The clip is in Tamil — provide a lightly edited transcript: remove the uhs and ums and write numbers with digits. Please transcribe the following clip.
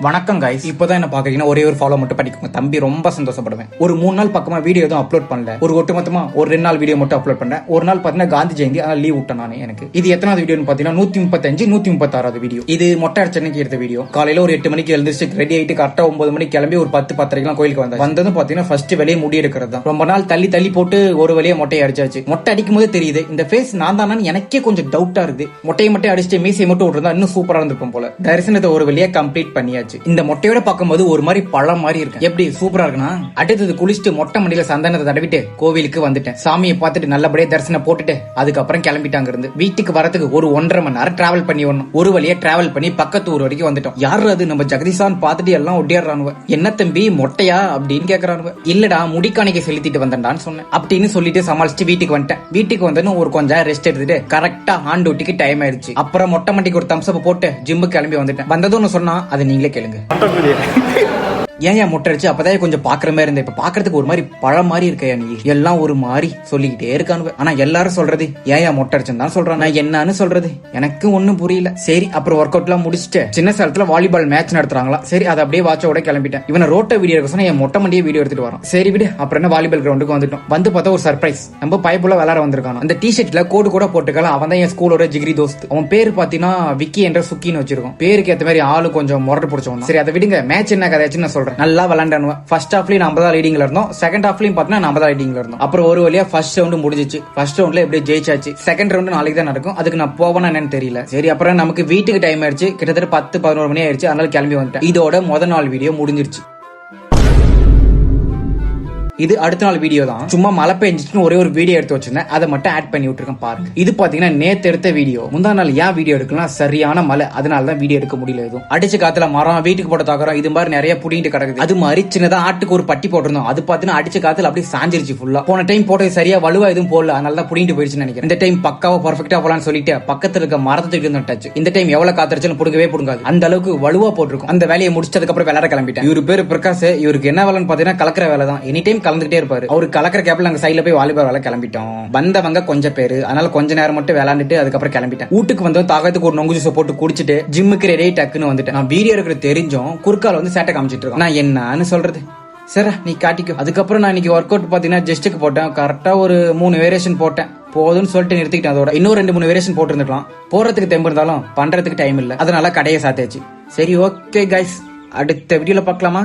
வணக்கம் கைஸ், இப்பதான் என்ன பாக்குறீங்கன்னா ஒரே ஒரு ஃபாலோ மட்டும் பண்ணிக்கோங்க தம்பி, ரொம்ப சந்தோஷப்படுவேன். ஒரு 3 நாள் பக்கமா வீடியோ எதுவும் அப்லோட் பண்ணல, ஒரு ஒட்டுமொத்தமா ஒரு 2 நாள் வீடியோ மட்டும் அப்லோட் பண்ணேன். ஒரு நாள் பாத்தீங்கன்னா காந்தி ஜெயந்தி, அதனால லீவ் விட்டேன் நானே. எனக்கு இது எத்தனாவது வீடியோன்னு பாத்தீங்கன்னா 135 136வது வீடியோ. இது மொட்டை அடிச்சன்னைக்கு எடுத்த வீடியோ. காலையில ஒரு 8 மணிக்கு எழுந்திரிச்சு ரெடி ஆயிட்டு கரெக்டா 9 மணிக்கு கிளம்பி ஒரு 10-10:30 கோயிலுக்கு வந்ததும் பாத்தீங்கன்னா ஃபர்ஸ்ட் வெளியே முடி எடுக்கிறது தான். ரொம்ப நாள் தள்ளி தள்ளி போட்டு ஒரு வழியை மொட்டையை அடிச்சாச்சு. மொட்டை அடிக்கும் போது தெரியுது இந்த ஃபேஸ் நான் தானு எனக்கே கொஞ்சம் டவுட்டா இருக்கு. மொட்டையை மட்டும் அடிச்சுட்டு மீசையை மட்டும் விட்டுருந்தா இன்னும் சூப்பரா இருந்திருக்கும் போல. தரிசனத்தை ஒரு வழியா கம்ப்ளீட் பண்ணியாச்சு. இந்த மொட்டையோட பார்க்கும்போது ஒரு மாதிரி பழம் மாதிரி இருக்கு. எப்படி சூப்பரா இருக்குன்னா, அடுத்தது குளிச்சுட்டு மொட்டை மண்டியில சந்தனத்தை தடவிட்டு கோவிலுக்கு வந்துட்டேன். சாமியை பார்த்துட்டு நல்லபடியா தரிசனம் போட்டுட்டு அதுக்கப்புறம் கிளம்பிட்டாங்க. இருந்து வீட்டுக்கு வரதுக்கு ஒரு 1.5 மணி நேரம் டிராவல் பண்ணி வரணும். ஒரு வழியா டிராவல் பண்ணி பக்கத்து ஊர் வரைக்கும் வந்துட்டோம். யாரு அது நம்ம ஜெகதீஷான் பார்த்துட்டு எல்லாம் ஒட்டியாடுறானுவ. என்ன தம்பி மொட்டையா அப்படின்னு கேக்குறானுவ. இல்லடா முடிக்காணிக்க செலுத்திட்டு வந்தேன்டான்னு சொன்னேன். அப்படின்னு சொல்லிட்டு சமாளிச்சுட்டு வீட்டுக்கு வந்துட்டேன். வீட்டுக்கு வந்து ஒரு கொஞ்சம் ரெஸ்ட் எடுத்துட்டு கரெக்டா ஆன் டியூட்டிக்கு டைம் ஆயிடுச்சு. அப்புறம் மொட்டை மண்டிக்கு ஒரு தம்ஸ் அப் போட்டு ஜிம்முக்கு கிளம்பி வந்துட்டேன். வந்ததுன்னு சொன்னா அதை நீங்களே கேளுங்க. ஏன் மொட்டை அடிச்சு அப்பதான் கொஞ்சம் பாக்குற மாதிரி இருந்தேன். இப்ப பாக்குறதுக்கு ஒரு மாதிரி பழம் மாதிரி இருக்கையா நீ எல்லாம் ஒரு மாதிரி சொல்லிக்கிட்டே இருக்கானு. ஆனா எல்லாரும் சொல்றது ஏன் மொட்டை அடிச்சுன்னு தான் சொல்றான். நான் என்னன்னு சொல்றது எனக்கு ஒண்ணும் புரியல. சரி அப்புறம் ஒர்க் அவுட் எல்லாம் முடிச்சுட்டு சின்ன சேலத்துல வாலிபால் மேட்ச் நடத்துறாங்களா, சரி அதை அப்படியே வாட்சோட கிளம்பிட்டேன். இவனை ரோட்ட வீடியோ எடுக்க சொன்னா என் மொட்டை மண்டியே வீடியோ எடுத்துட்டு வரோம். சரி விடு. அப்புறம் என்ன வாலிபால் கிரவுண்டுக்கு வந்துட்டோம். வந்து பார்த்தா ஒரு சர்ப்ரைஸ், நம்ம பைப்புல விளையாட வந்திருக்கான். அந்த டிஷர்ட்ல கோடு கூட போட்டுக்கலாம். அவன் தான் என் ஸ்கூலோட ஜிகிரி தோஸ்த். அவன் பேரு பாத்தீங்கன்னா விக்கி என்ற சுக்கின்னு வச்சிருக்கோம். பேருக்கு ஏத்த மாதிரி ஆளு கொஞ்சம் முரட்டு பிடிச்சவன். சரி அதை விடுங்க, மேட்ச் என்ன கதையாச்சுன்னு நான் சொல்றேன். நல்லா விளையாண்டானுவ. ஃபர்ஸ்ட் ஹாஃப்லயும் நம்ம தான் லீடிங்ல இருந்தோம், செகண்ட் ஹாஃப்லயும் பாத்தீங்கன்னா நம்ம தான் லீடிங்ல இருந்தோம். அப்புறம் ஒரு வழியா ஃபர்ஸ்ட் ரவுண்ட் முடிஞ்சிச்சு. ஃபர்ஸ்ட் ரவுண்ட்ல எப்படியே ஜெயிச்சாச்சு. செகண்ட் ரவுண்ட் நாளைக்கு தான் நடக்கும். அதுக்கு நான் போவேனா என்னன்னு தெரியல. சரி அப்புறம் நமக்கு வீட்டுக்கு டைம் ஆயிடுச்சு. கிட்டத்தட்ட 10-11 மணி ஆயிடுச்சு. அதனால கிளம்பி வந்துட்டேன். இதோட முதல் நாள் வீடியோ முடிஞ்சிருச்சு. இது அடுத்த நாள் வீடியோ தான். சும்மா மழை பெஞ்சிட்டு ஒரே ஒரு வீடியோ எடுத்து வச்சிருந்தேன், அதை மட்டும் ஆட் பண்ணி விட்டுருக்கேன் பாருங்க. இது பாத்தீங்கன்னா நேத்து எடுத்த வீடியோ. முந்தா நாள் ஏன் வீடியோ எடுக்கலாம், சரியான மழை, அதனாலதான் வீடியோ எடுக்க முடியல. எதுவும் அடிச்ச காத்துல மரம், வீட்டுக்கு போட்ட தாக்குறோம், இது மாதிரி நிறைய புடிங்கிட்டு கிடக்குது. அது மாதிரி சின்னதா ஆட்டுக்கு ஒரு பட்டி போட்டிருந்தோம். அது பாத்தீங்கன்னா அடிச்ச காத்துல அப்படியே சாஞ்சிருச்சு ஃபுல்லா. போன டைம் போட்டது சரியா வலுவா எதுவும் போடல, அதனாலதான் புடிங்கிட்டு போயிடுச்சுன்னு நினைக்கிறேன். இந்த டைம் பக்காவா பர்ஃபெக்டா போலான்னு சொல்லிட்டு பக்கத்துல இருக்க மரத்துக்கு இருந்துட்டாச்சு. இந்த டைம் எவ்வளவு காத்திருச்சாலும் புடுங்கவே புடுங்காது, அந்த அளவுக்கு வலுவா போட்டிருக்கும். அந்த வேலையை முடிச்சதுக்கு அப்புறம் விளையாட கிளம்பிட்டேன். இவரு பேரு பிரகாஷ். இவருக்கு என்ன வேலைன்னு பாத்தீங்கன்னா கலக்கிற வேலை தான். எனி டைம் கலந்துகிட்டே இருப்பாரு. அவரு கலக்கிற கேப்ல நாங்க சைட்ல போய் வாலிபால் விளையாட கிளம்பிட்டோம். வந்தவங்க கொஞ்சம் பேரு, அதனால கொஞ்ச நேரம் மட்டும் விளையாண்டுட்டு அதுக்கப்புறம் கிளம்பிட்டேன். வீட்டுக்கு வந்து தாகத்துக்கு ஒரு நொங்கு ஜூஸ் போட்டு குடிச்சிட்டு ஜிம்முக்கு ரெடி டக்குன்னு வந்துட்டேன். நான் வீடியோ எடுக்கிற தெரிஞ்சும் குறுக்கால வந்து சேட்டை காமிச்சிட்டு இருக்கேன். நான் என்னன்னு சொல்றது, சரி நீ காட்டிக்கோ. அதுக்கப்புறம் நான் இன்னைக்கு ஒர்க் அவுட் பாத்தீங்கன்னா ஜெஸ்டுக்கு போட்டேன். கரெக்டா ஒரு 3 வேரியேஷன் போட்டேன். போதும்னு சொல்லிட்டு நிறுத்திக்கிட்டேன். அதோட இன்னும் 2-3 வேரியேஷன் போட்டு இருந்துக்கலாம். போறதுக்கு தெம்பு இருந்தாலும் பண்றதுக்கு டைம் இல்ல, அதனால கடையை சாத்தியாச்சு. சரி ஓகே கைஸ், அடுத்த வீடியோல பார்க்கலாமா?